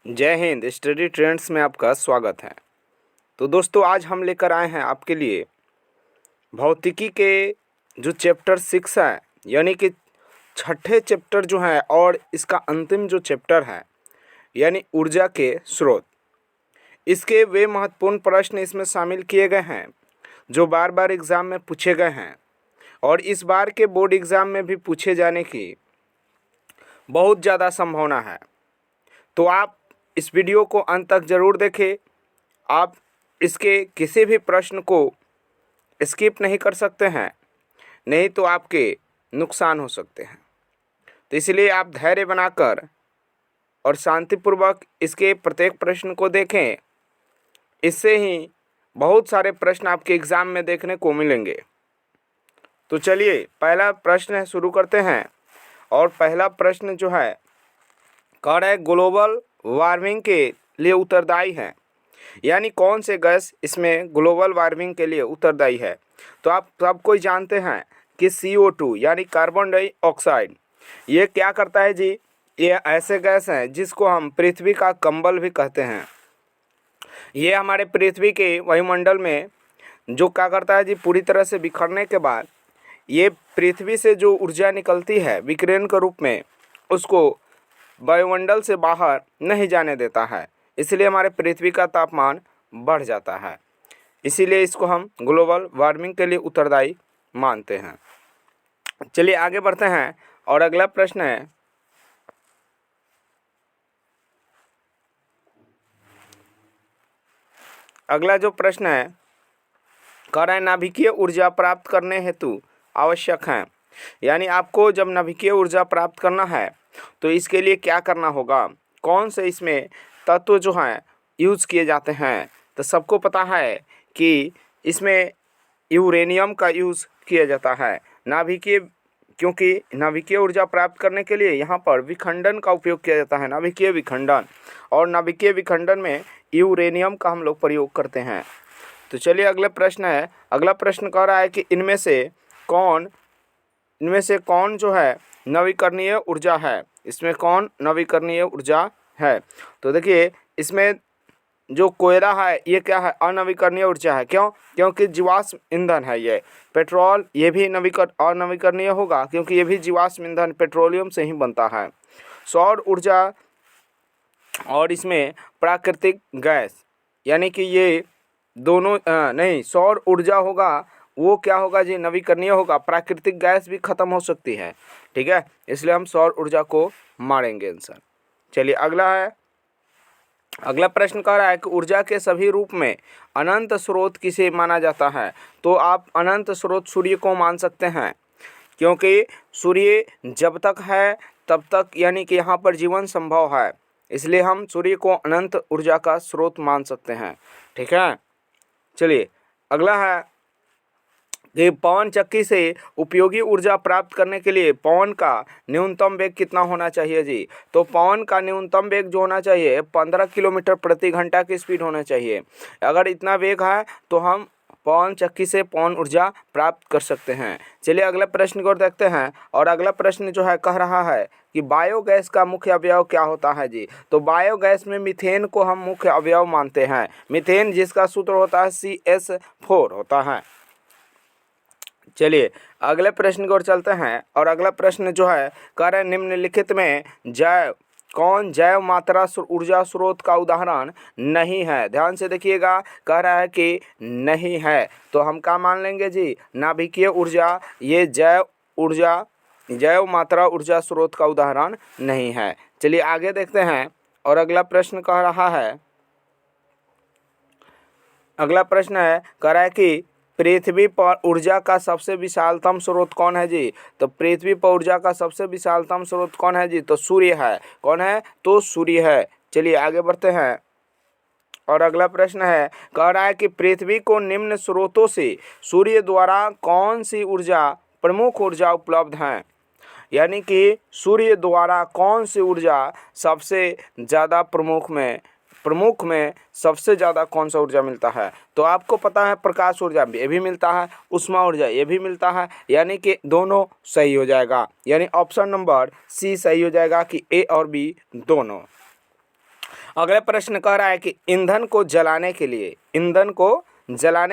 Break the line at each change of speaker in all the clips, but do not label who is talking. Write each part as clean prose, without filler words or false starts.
जय Hind. Study trends में आपका स्वागत है। तो दोस्तों, आज हम लेकर आए हैं आपके लिए भौतिकी के जो चैप्टर 6 है, यानी कि छठे चैप्टर जो है और इसका अंतिम जो चैप्टर है, यानी ऊर्जा के स्रोत। इसके वे महत्वपूर्ण प्रश्न इसमें शामिल किए गए हैं जो बार बार एग्ज़ाम में पूछे गए हैं और इस बार के बोर्ड एग्ज़ाम में भी पूछे जाने की बहुत ज़्यादा संभावना है। तो आप इस वीडियो को अंत तक ज़रूर देखें। आप इसके किसी भी प्रश्न को स्किप नहीं कर सकते हैं, नहीं तो आपके नुकसान हो सकते हैं। तो इसलिए आप धैर्य बनाकर और शांतिपूर्वक इसके प्रत्येक प्रश्न को देखें। इससे ही बहुत सारे प्रश्न आपके एग्ज़ाम में देखने को मिलेंगे। तो चलिए पहला प्रश्न है, शुरू करते हैं। और पहला प्रश्न जो है कह रहा है ग्लोबल वार्मिंग के लिए उत्तरदायी है, यानी कौन से गैस इसमें ग्लोबल वार्मिंग के लिए उत्तरदायी है। तो आप सब कोई जानते हैं कि CO2 यानी कार्बन डाइऑक्साइड ये क्या करता है जी। ये ऐसे गैस हैं जिसको हम पृथ्वी का कंबल भी कहते हैं। ये हमारे पृथ्वी के वायुमंडल में जो क्या करता है जी, पूरी तरह से बिखरने के बाद ये पृथ्वी से जो ऊर्जा निकलती है विकिरण के रूप में, उसको वायुमंडल से बाहर नहीं जाने देता है। इसलिए हमारे पृथ्वी का तापमान बढ़ जाता है। इसीलिए इसको हम ग्लोबल वार्मिंग के लिए उत्तरदायी मानते हैं। चलिए आगे बढ़ते हैं और अगला प्रश्न है, अगला जो प्रश्न है कह रहा है नाभिकीय ऊर्जा प्राप्त करने हेतु आवश्यक है, यानी आपको जब नाभिकीय ऊर्जा प्राप्त करना है तो इसके लिए क्या करना होगा, कौन से इसमें तत्व जो हैं यूज़ किए जाते हैं। तो सबको पता है कि इसमें यूरेनियम का यूज़ किया जाता है नाभिकीय, क्योंकि नाभिकीय ऊर्जा प्राप्त करने के लिए यहाँ पर विखंडन का उपयोग किया जाता है, नाभिकीय विखंडन। और नाभिकीय विखंडन में यूरेनियम का हम लोग प्रयोग करते हैं। तो चलिए अगला प्रश्न है। अगला प्रश्न कह रहा है कि इनमें से कौन जो है नवीकरणीय ऊर्जा है। इसमें कौन नवीकरणीय ऊर्जा है। तो देखिए इसमें जो कोयला है ये क्या है, अनवीकरणीय ऊर्जा है। क्यों? क्योंकि जीवाश्म ईंधन है ये। पेट्रोल ये भी अनवीकरणीय होगा क्योंकि ये भी जीवाश्म ईंधन पेट्रोलियम से ही बनता है। सौर ऊर्जा और इसमें प्राकृतिक गैस, यानी कि ये दोनों नहीं, सौर ऊर्जा होगा वो क्या होगा जी, नवीकरणीय होगा। प्राकृतिक गैस भी खत्म हो सकती है, ठीक है, इसलिए हम सौर ऊर्जा को मारेंगे आंसर। चलिए अगला प्रश्न कह रहा है कि ऊर्जा के सभी रूप में अनंत स्रोत किसे माना जाता है। तो आप अनंत स्रोत सूर्य को मान सकते हैं, क्योंकि सूर्य जब तक है तब तक यानी कि यहाँ पर जीवन संभव है, इसलिए हम सूर्य को अनंत ऊर्जा का स्रोत मान सकते हैं, ठीक है। चलिए अगला है कि पवन चक्की से उपयोगी ऊर्जा प्राप्त करने के लिए पवन का न्यूनतम वेग कितना होना चाहिए जी। तो पवन का न्यूनतम वेग जो होना चाहिए 15 किलोमीटर प्रति घंटा की स्पीड होना चाहिए। अगर इतना वेग है तो हम पवन चक्की से पवन ऊर्जा प्राप्त कर सकते हैं। चलिए अगला प्रश्न को देखते हैं। और अगला प्रश्न जो है कह रहा है कि बायोगैस का मुख्य अवयव क्या होता है जी। तो बायोगैस में मीथेन को हम मुख्य अवयव मानते हैं। मीथेन जिसका सूत्र होता है CH4 होता है। चलिए अगले प्रश्न की ओर चलते हैं। और अगला प्रश्न जो है कह रहे निम्नलिखित में कौन जैव मात्रा ऊर्जा स्रोत का उदाहरण नहीं है। ध्यान से देखिएगा, कह रहा है कि नहीं है, तो हम क्या मान लेंगे जी, नाभिकीय ऊर्जा ये जैव मात्रा ऊर्जा स्रोत का उदाहरण नहीं है। चलिए आगे देखते हैं। और अगला प्रश्न कह रहा है, अगला प्रश्न है कह रहा है कि पृथ्वी पर ऊर्जा का सबसे विशालतम स्रोत कौन है जी। तो पृथ्वी पर ऊर्जा का सबसे विशालतम स्रोत कौन है जी। तो सूर्य है। कौन है? तो सूर्य है। चलिए आगे बढ़ते हैं। और अगला प्रश्न है कह रहा है कि पृथ्वी को निम्न स्रोतों से सूर्य द्वारा कौन सी ऊर्जा प्रमुख ऊर्जा उपलब्ध है, यानी कि सूर्य द्वारा कौन सी ऊर्जा सबसे ज़्यादा प्रमुख में सबसे ज़्यादा कौन सा ऊर्जा मिलता है। तो आपको पता है प्रकाश ऊर्जा ये भी मिलता है, उष्मा ऊर्जा ये भी मिलता है, यानी कि दोनों सही हो जाएगा, यानी ऑप्शन नंबर C सही हो जाएगा कि A और B दोनों। अगला प्रश्न कह रहा है कि ईंधन को जलाने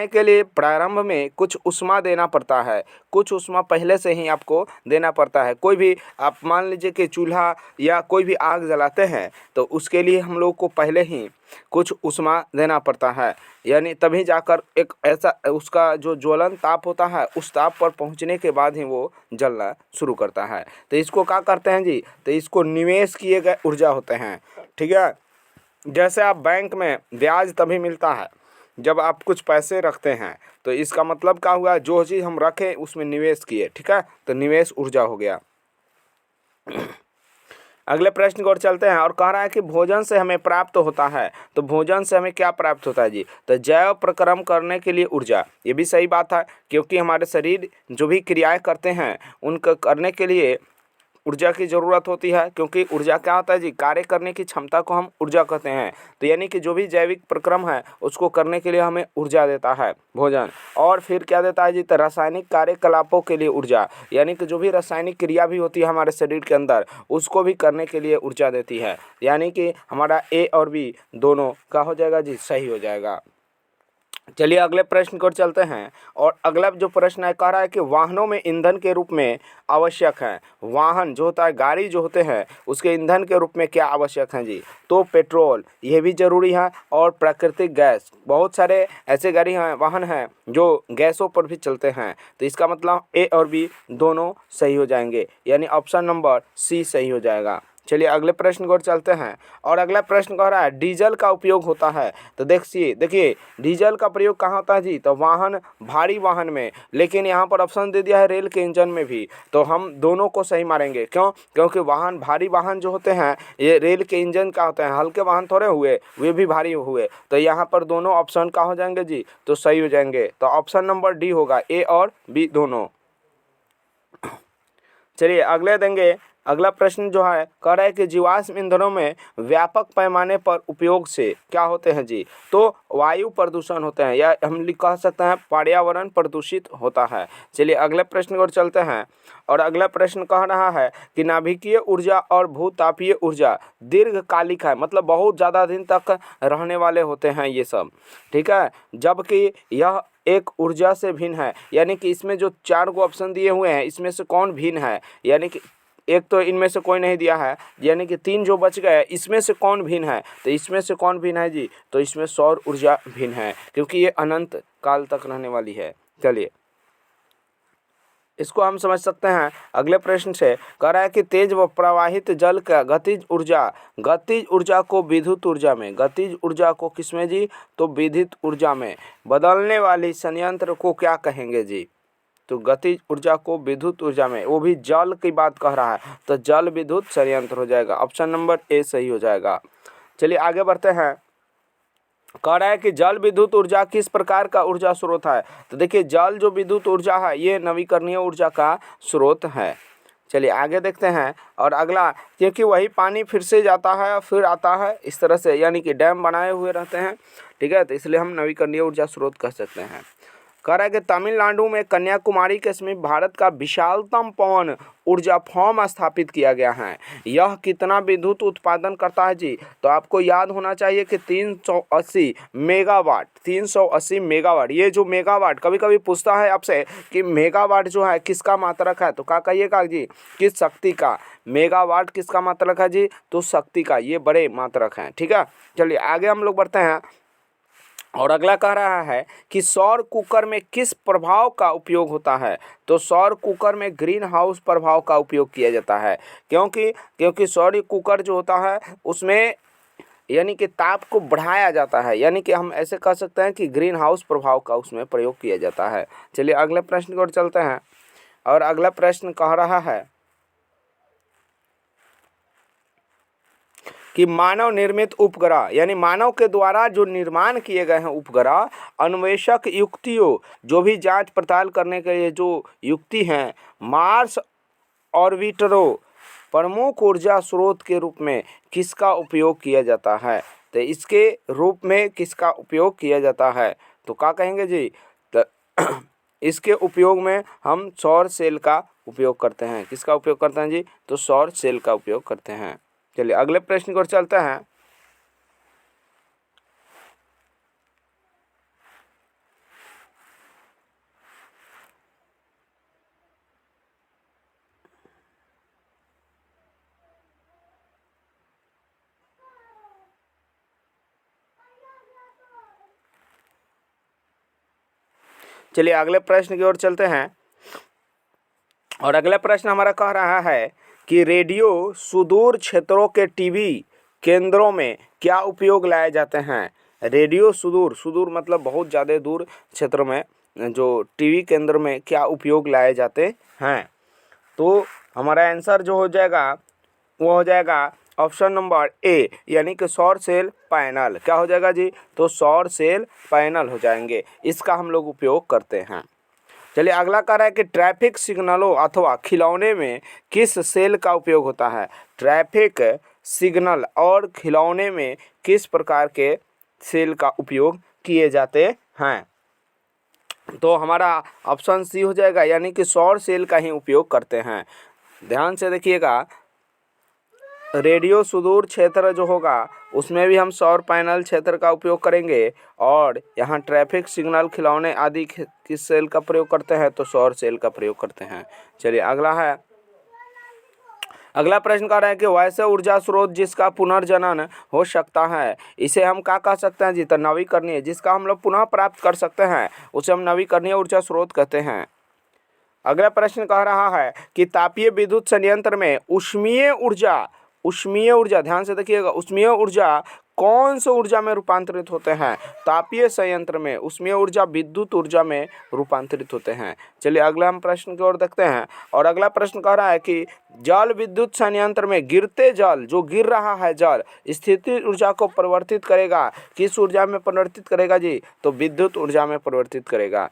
के लिए प्रारंभ में कुछ ऊष्मा देना पड़ता है। कुछ ऊष्मा पहले से ही आपको देना पड़ता है। कोई भी आप मान लीजिए कि चूल्हा या कोई भी आग जलाते हैं तो उसके लिए हम लोग को पहले ही कुछ ऊष्मा देना पड़ता है, यानी तभी जाकर एक ऐसा उसका जो ज्वलन ताप होता है उस ताप पर पहुंचने के बाद ही वो जलना शुरू करता है। तो इसको क्या करते हैं जी, तो इसको निवेश किए गए ऊर्जा होते हैं। ठीक है, जैसे आप बैंक में ब्याज तभी मिलता है जब आप कुछ पैसे रखते हैं, तो इसका मतलब क्या हुआ, जो चीज़ हम रखें उसमें निवेश किए। ठीक है, तो निवेश ऊर्जा हो गया। अगले प्रश्न की ओर चलते हैं और कह रहा है कि भोजन से हमें प्राप्त होता है। तो भोजन से हमें क्या प्राप्त होता है जी, तो जैव प्रक्रम करने के लिए ऊर्जा। ये भी सही बात है, क्योंकि हमारे शरीर जो भी क्रियाएं करते हैं उनका करने के लिए ऊर्जा की ज़रूरत होती है, क्योंकि ऊर्जा क्या होता है जी, कार्य करने की क्षमता को हम ऊर्जा कहते हैं। तो यानी कि जो भी जैविक प्रक्रम है उसको करने के लिए हमें ऊर्जा देता है भोजन। और फिर क्या देता है जी, तो रासायनिक कार्यकलापों के लिए ऊर्जा, यानी कि जो भी रासायनिक क्रिया भी होती है हमारे शरीर के अंदर उसको भी करने के लिए ऊर्जा देती है। यानी कि हमारा ए और बी दोनों का हो जाएगा जी, सही हो जाएगा। चलिए अगले प्रश्न को चलते हैं और अगला जो प्रश्न है कह रहा है कि वाहनों में ईंधन के रूप में आवश्यक है। वाहन जो होता है, गाड़ी जो होते हैं, उसके ईंधन के रूप में क्या आवश्यक हैं जी, तो पेट्रोल ये भी जरूरी है और प्राकृतिक गैस। बहुत सारे ऐसे गाड़ी हैं, वाहन हैं जो गैसों पर भी चलते हैं। तो इसका मतलब ए और बी दोनों सही हो जाएंगे, यानी ऑप्शन नंबर सी सही हो जाएगा। चलिए अगले प्रश्न की ओर चलते हैं और अगला प्रश्न कह रहा है डीजल का उपयोग होता है। तो देखिए डीजल का प्रयोग कहाँ होता है जी, तो वाहन, भारी वाहन में। लेकिन यहाँ पर ऑप्शन दे दिया है रेल के इंजन में भी, तो हम दोनों को सही मारेंगे। क्यों, क्योंकि वाहन, भारी वाहन जो होते हैं ये रेल के इंजन का होते हैं, हल्के वाहन थोड़े हुए, वे भी भारी हुए। तो यहाँ पर दोनों ऑप्शन का हो जाएंगे जी, तो सही हो जाएंगे। तो ऑप्शन नंबर डी होगा, ए और बी दोनों। चलिए अगले देंगे। अगला प्रश्न जो है कह रहा है कि जीवाश्म ईंधनों में व्यापक पैमाने पर उपयोग से क्या होते हैं जी, तो वायु प्रदूषण होते हैं, या हम कह सकते हैं पर्यावरण प्रदूषित होता है। चलिए अगले प्रश्न की ओर चलते हैं और अगला प्रश्न कह रहा है कि नाभिकीय ऊर्जा और भूतापीय ऊर्जा दीर्घकालिक है, मतलब बहुत ज़्यादा दिन तक रहने वाले होते हैं ये सब। ठीक है, जबकि यह एक ऊर्जा से भिन्न है, यानी कि इसमें जो 4 को ऑप्शन दिए हुए हैं इसमें से कौन भिन्न है, यानी कि एक तो इनमें से कोई नहीं दिया है, यानी कि 3 जो बच गए इसमें से कौन भिन्न है, तो इसमें से कौन भिन्न है जी, तो इसमें सौर ऊर्जा भिन्न है, क्योंकि ये अनंत काल तक रहने वाली है। चलिए इसको हम समझ सकते हैं अगले प्रश्न से। कह रहा है कि तेज व प्रवाहित जल का गतिज ऊर्जा को विद्युत ऊर्जा में, गतिज ऊर्जा को किसमें जी, तो विद्युत ऊर्जा में बदलने वाली संयंत्र को क्या कहेंगे जी, तो गतिज ऊर्जा को विद्युत ऊर्जा में, वो भी जल की बात कह रहा है, तो जल विद्युत संयंत्र हो जाएगा। ऑप्शन नंबर ए सही हो जाएगा। चलिए आगे बढ़ते हैं। कह रहा है कि जल विद्युत ऊर्जा किस प्रकार का ऊर्जा स्रोत है, तो देखिए जल जो विद्युत ऊर्जा है ये नवीकरणीय ऊर्जा का स्रोत है। चलिए आगे देखते हैं और अगला, क्योंकि वही पानी फिर से जाता है फिर आता है इस तरह से, यानी कि डैम बनाए हुए रहते हैं। ठीक है, तो इसलिए हम नवीकरणीय ऊर्जा स्रोत कह सकते हैं। कह रहा है कि तमिलनाडु में कन्याकुमारी के समीप भारत का विशालतम पवन ऊर्जा फार्म स्थापित किया गया है। यह कितना विद्युत उत्पादन करता है जी, तो आपको याद होना चाहिए कि 380 मेगावाट, 380 मेगावाट। ये जो मेगावाट कभी कभी पूछता है आपसे कि मेगावाट जो है किसका मात्रक है, तो क्या कहिएगा जी, किस शक्ति का। मेगावाट किसका मात्रक है जी, तो शक्ति का, ये बड़े मात्रक हैं। ठीक है, चलिए आगे हम लोग बढ़ते हैं और अगला कह रहा है कि सौर कुकर में किस प्रभाव का उपयोग होता है, तो सौर कुकर में ग्रीन हाउस प्रभाव का उपयोग किया जाता है। क्योंकि सौर कुकर जो होता है उसमें यानी कि ताप को बढ़ाया जाता है, यानी कि हम ऐसे कह सकते हैं कि ग्रीन हाउस प्रभाव का उसमें प्रयोग किया जाता है। चलिए अगले प्रश्न की ओर चलते हैं और अगला प्रश्न कह रहा है कि मानव निर्मित उपग्रह, यानी मानव के द्वारा जो निर्माण किए गए हैं उपग्रह, अन्वेषक युक्तियों, जो भी जांच पड़ताल करने के लिए जो युक्ति हैं, मार्स ऑर्बिटरों प्रमुख ऊर्जा स्रोत के रूप में किसका उपयोग किया जाता है, तो इसके रूप में किसका उपयोग किया जाता है, तो क्या कहेंगे जी, तो इसके उपयोग में हम सौर सेल का उपयोग करते हैं। किसका उपयोग करते हैं जी, तो सौर सेल का उपयोग करते हैं। चलिए अगले प्रश्न की ओर चलते हैं चलिए अगले प्रश्न की ओर चलते हैं। और अगला प्रश्न हमारा कह रहा है कि रेडियो सुदूर क्षेत्रों के टीवी केंद्रों में क्या उपयोग लाए जाते हैं। रेडियो सुदूर, सुदूर मतलब बहुत ज़्यादा दूर क्षेत्र में जो टीवी केंद्र में क्या उपयोग लाए जाते हैं। तो हमारा आंसर जो हो जाएगा वो हो जाएगा ऑप्शन नंबर ए, यानी कि सौर सेल पैनल। क्या हो जाएगा जी? तो सौर सेल पैनल हो जाएंगे, इसका हम लोग उपयोग करते हैं। चलिए अगला कह रहा है कि ट्रैफिक सिग्नलों अथवा खिलौने में किस सेल का उपयोग होता है। ट्रैफिक सिग्नल और खिलौने में किस प्रकार के सेल का उपयोग किए जाते हैं। तो हमारा ऑप्शन सी हो जाएगा, यानी कि सौर सेल का ही उपयोग करते हैं। ध्यान से देखिएगा, रेडियो सुदूर क्षेत्र जो होगा उसमें भी हम सौर पैनल क्षेत्र का उपयोग करेंगे, और यहाँ ट्रैफिक सिग्नल खिलौने आदि किस सेल का प्रयोग करते हैं, तो सौर सेल का प्रयोग करते हैं। चलिए अगला है, अगला प्रश्न कह रहा है कि वैसे ऊर्जा स्रोत जिसका पुनर्जनन हो सकता है, इसे हम क्या कह सकते हैं जी? तो नवीकरणीय, जिसका हम लोग पुनः प्राप्त कर सकते हैं उसे हम नवीकरणीय ऊर्जा स्रोत कहते हैं। अगला प्रश्न कह रहा है कि तापीय विद्युत संयंत्र में ऊष्मीय ऊर्जा ध्यान से देखिएगा, ऊष्मीय ऊर्जा कौन सी ऊर्जा में रूपांतरित होते हैं। तापीय संयंत्र में ऊष्मीय ऊर्जा विद्युत ऊर्जा में रूपांतरित होते हैं। चलिए अगला हम प्रश्न की ओर देखते हैं। और अगला प्रश्न कह रहा है कि जल विद्युत संयंत्र में गिरते जल, जो गिर रहा है जल, स्थितिज ऊर्जा को परिवर्तित करेगा, किस ऊर्जा में परिवर्तित करेगा जी? तो विद्युत ऊर्जा में परिवर्तित करेगा।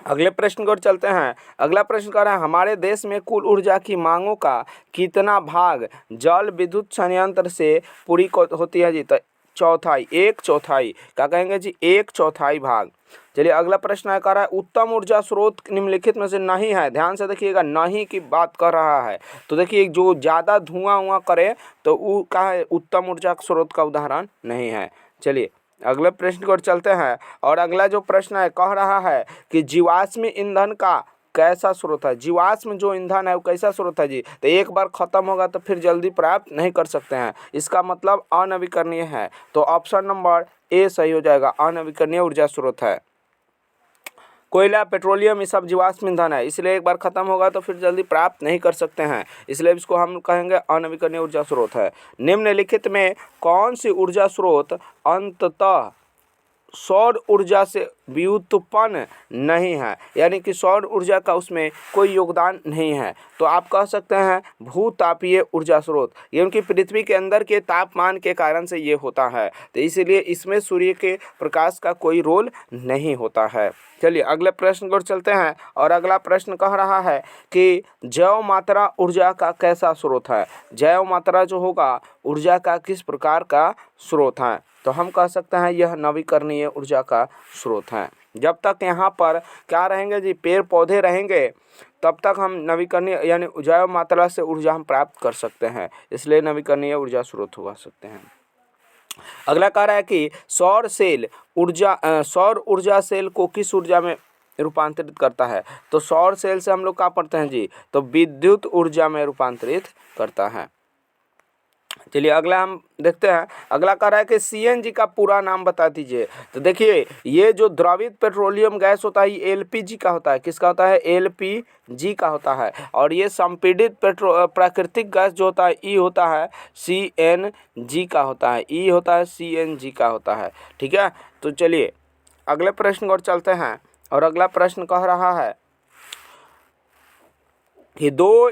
अगले प्रश्न की ओर चलते हैं। अगला प्रश्न कह रहा है हमारे देश में कुल ऊर्जा की मांगों का कितना भाग जल विद्युत संयंत्र से पूरी होती है जी? तो चौथाई, एक चौथाई। क्या कहेंगे जी? एक चौथाई भाग। चलिए अगला प्रश्न है, कह रहा है उत्तम ऊर्जा स्रोत निम्नलिखित में से नहीं है। ध्यान से देखिएगा, नहीं की बात कर रहा है। तो देखिए जो ज़्यादा धुआं करे तो वो क्या है? उत्तम ऊर्जा स्रोत का उदाहरण नहीं है। चलिए अगले प्रश्न की ओर चलते हैं। और अगला जो प्रश्न है कह रहा है कि जीवाश्म ईंधन का कैसा स्रोत है। जीवाश्म जो ईंधन है वो कैसा स्रोत है जी? तो एक बार खत्म होगा तो फिर जल्दी प्राप्त नहीं कर सकते हैं, इसका मतलब अनवीकरणीय है। तो ऑप्शन नंबर ए सही हो जाएगा, अनवीकरणीय ऊर्जा स्रोत है। कोयला, पेट्रोलियम, ये सब जीवाश्म ईंधन है, इसलिए एक बार खत्म होगा तो फिर जल्दी प्राप्त नहीं कर सकते हैं, इसलिए इसको हम कहेंगे अनवीकरणीय ऊर्जा स्रोत है। निम्नलिखित में कौन सी ऊर्जा स्रोत अंततः सौर ऊर्जा से व्युत्पन्न नहीं है, यानी कि सौर ऊर्जा का उसमें कोई योगदान नहीं है? तो आप कह सकते हैं भूतापीय ऊर्जा स्रोत, क्योंकि पृथ्वी के अंदर के तापमान के कारण से ये होता है, तो इसीलिए इसमें सूर्य के प्रकाश का कोई रोल नहीं होता है। चलिए अगले प्रश्न को चलते हैं। और अगला प्रश्न कह रहा है कि जैव मात्रा ऊर्जा का कैसा स्रोत है। जैव मात्रा जो होगा ऊर्जा का किस प्रकार का स्रोत है? तो हम कह सकते हैं यह नवीकरणीय ऊर्जा का स्रोत है। जब तक यहाँ पर क्या रहेंगे जी? पेड़ पौधे रहेंगे तब तक हम नवीकरणीय यानी जैव मात्रा से ऊर्जा हम प्राप्त कर सकते हैं, इसलिए नवीकरणीय ऊर्जा स्रोत हुआ सकते हैं। अगला कह रहा है कि सौर ऊर्जा सेल को किस ऊर्जा में रूपांतरित करता है। तो सौर सेल से हम लोग क्या पढ़ते हैं जी? तो विद्युत ऊर्जा में रूपांतरित करता है। चलिए अगला हम देखते हैं। अगला कह रहा है कि सीएनजी का पूरा नाम बता दीजिए। तो देखिए ये जो द्रवित पेट्रोलियम गैस होता है ये एलपीजी का होता है। किसका होता है? एलपीजी का होता है। और ये संपीड़ित प्राकृतिक गैस जो होता है ई होता है सीएनजी का होता है। ई होता है सीएनजी का होता है। ठीक है, तो चलिए अगले प्रश्न और चलते हैं। और अगला प्रश्न कह रहा है कि 2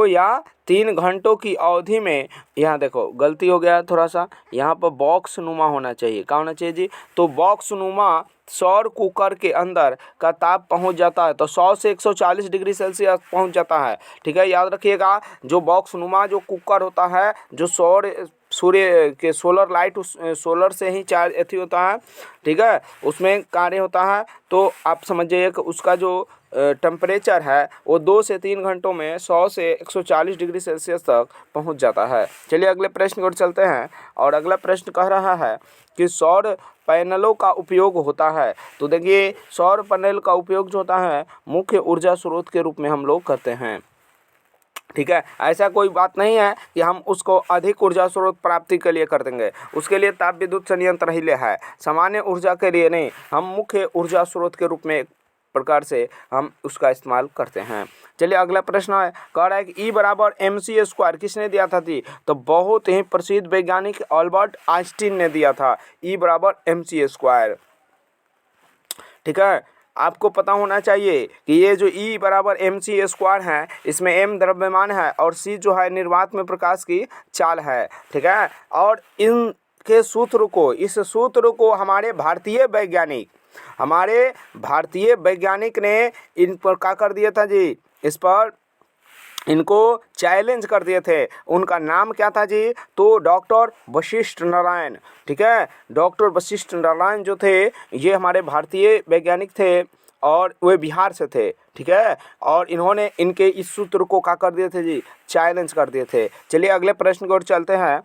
या 3 घंटों की अवधि में, यहाँ देखो गलती हो गया थोड़ा सा, यहाँ पर बॉक्स नुमा होना चाहिए। क्या होना चाहिए जी? तो बॉक्स नुमा सौर कुकर के अंदर का ताप पहुँच जाता है तो 100 से 140 डिग्री सेल्सियस पहुँच जाता है। ठीक है, याद रखिएगा जो बॉक्स नुमा जो कुकर होता है जो सूर्य के सोलर लाइट सोलर से ही चार्ज एथी होता है। ठीक है, उसमें कार्य होता है। तो आप समझिए कि उसका जो टेम्परेचर है वो 2 से 3 घंटों में 100 से 140 डिग्री सेल्सियस तक पहुंच जाता है। चलिए अगले प्रश्न की ओर चलते हैं। और अगला प्रश्न कह रहा है कि सौर पैनलों का उपयोग होता है। तो देखिए सौर पैनल का उपयोग जो होता है मुख्य ऊर्जा स्रोत के रूप में हम लोग करते हैं। ठीक है, ऐसा कोई बात नहीं है कि हम उसको अधिक ऊर्जा स्रोत प्राप्ति के लिए कर देंगे, उसके लिए ताप विद्युत संयंत्र ही ले है, सामान्य ऊर्जा के लिए नहीं। हम मुख्य ऊर्जा स्रोत के रूप में प्रकार से हम उसका इस्तेमाल करते हैं। चलिए अगला प्रश्न है, कह रहा है कि E बराबर mc² किसने दिया था जी? तो बहुत ही प्रसिद्ध वैज्ञानिक अल्बर्ट आइंस्टीन ने दिया था E बराबर mc²। ठीक है, आपको पता होना चाहिए कि ये जो E बराबर mc² है, इसमें m द्रव्यमान है और c जो है निर्वात में प्रकाश की चाल है। ठीक है, और इनके सूत्र को, इस सूत्र को हमारे भारतीय वैज्ञानिक ने इन पर क्या कर दिया था जी? इस पर इनको चैलेंज कर दिए थे। उनका नाम क्या था जी? तो डॉक्टर वशिष्ठ नारायण। ठीक है, डॉक्टर वशिष्ठ नारायण जो थे ये हमारे भारतीय वैज्ञानिक थे और वे बिहार से थे। ठीक है, और इन्होंने इनके इस सूत्र को क्या कर दिए थे जी? चैलेंज कर दिए थे। चलिए अगले प्रश्न की ओर चलते हैं।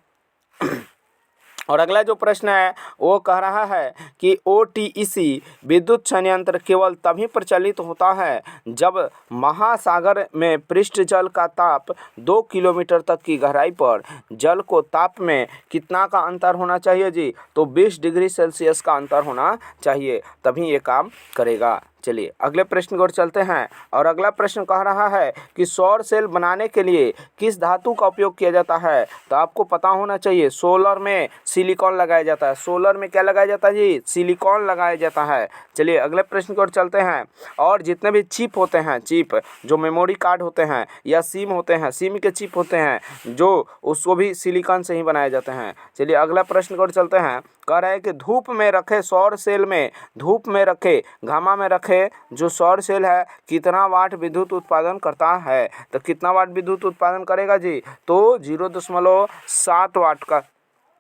और अगला जो प्रश्न है वो कह रहा है कि OTEC विद्युत संयंत्र केवल तभी प्रचलित होता है जब महासागर में पृष्ठ जल का ताप 2 किलोमीटर तक की गहराई पर जल को ताप में कितना का अंतर होना चाहिए जी? तो 20 डिग्री सेल्सियस का अंतर होना चाहिए, तभी ये काम करेगा। चलिए अगले प्रश्न की ओर चलते हैं। और अगला प्रश्न कह रहा है कि सौर सेल बनाने के लिए किस धातु का उपयोग किया जाता है? तो आपको पता होना चाहिए, सोलर में सिलिकॉन लगाया जाता है। सोलर में क्या लगाया जाता है जी? सिलिकॉन लगाया जाता है। चलिए अगले प्रश्न की ओर चलते हैं। और जितने भी चिप होते हैं, चिप जो मेमोरी कार्ड होते हैं या सिम होते हैं, सिम के चिप होते हैं जो, उसको भी सिलिकॉन से ही बनाए जाते हैं। चलिए अगला प्रश्न की ओर चलते हैं। कह रहा है कि धूप में रखे सौर सेल में, धूप में रखे, घामा में रखे जो सौर सेल है कितना वाट विद्युत उत्पादन करता है? तो कितना वाट विद्युत उत्पादन करेगा जी? तो 0.7 वाट का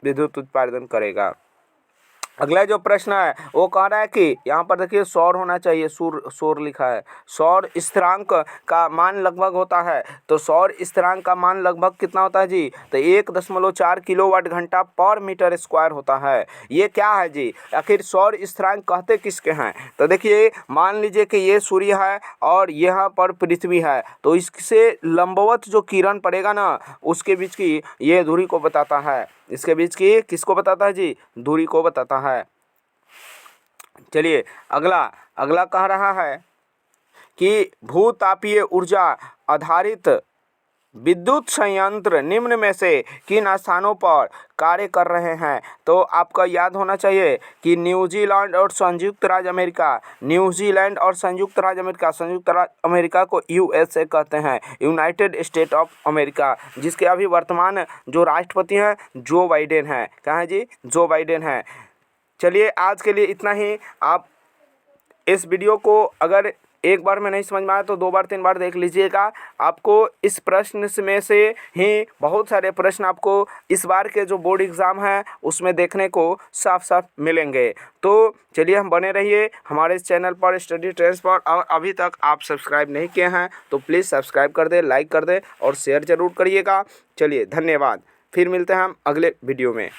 विद्युत उत्पादन करेगा। अगला जो प्रश्न है वो कह रहा है कि यहाँ पर देखिए सौर होना चाहिए, सौर लिखा है। सौर स्थिरांक का मान लगभग होता है, तो सौर स्थिरांक का मान लगभग कितना होता है जी? तो 1.4 किलोवाट घंटा पर मीटर स्क्वायर होता है। ये क्या है जी? आखिर सौर स्थिरांक कहते किसके हैं? तो देखिए मान लीजिए कि ये सूर्य है और यहाँ पर पृथ्वी है, तो इससे लंबवत जो किरण पड़ेगा ना, उसके बीच की ये दूरी को बताता है। इसके बीच की किसको बताता है जी? दूरी को बताता है। चलिए अगला कह रहा है कि भूतापीय ऊर्जा आधारित विद्युत संयंत्र निम्न में से किन स्थानों पर कार्य कर रहे हैं? तो आपका याद होना चाहिए कि न्यूजीलैंड और संयुक्त राज्य अमेरिका, न्यूजीलैंड और संयुक्त राज्य अमेरिका को USA कहते हैं, यूनाइटेड स्टेट ऑफ अमेरिका, जिसके अभी वर्तमान जो राष्ट्रपति हैं जो बाइडेन हैं। कहाँ है जी? जो बाइडेन हैं। चलिए आज के लिए इतना ही। आप इस वीडियो को अगर एक बार में नहीं समझ में आया तो 2 बार 3 बार देख लीजिएगा। आपको इस प्रश्न में से ही बहुत सारे प्रश्न आपको इस बार के जो बोर्ड एग्ज़ाम है उसमें देखने को साफ साफ मिलेंगे। तो चलिए हम बने रहिए हमारे इस चैनल पर, स्टडी ट्रेंड्स पर। और अभी तक आप सब्सक्राइब नहीं किए हैं तो प्लीज़ सब्सक्राइब कर दें, लाइक कर दें और शेयर ज़रूर करिएगा। चलिए धन्यवाद, फिर मिलते हैं हम अगले वीडियो में।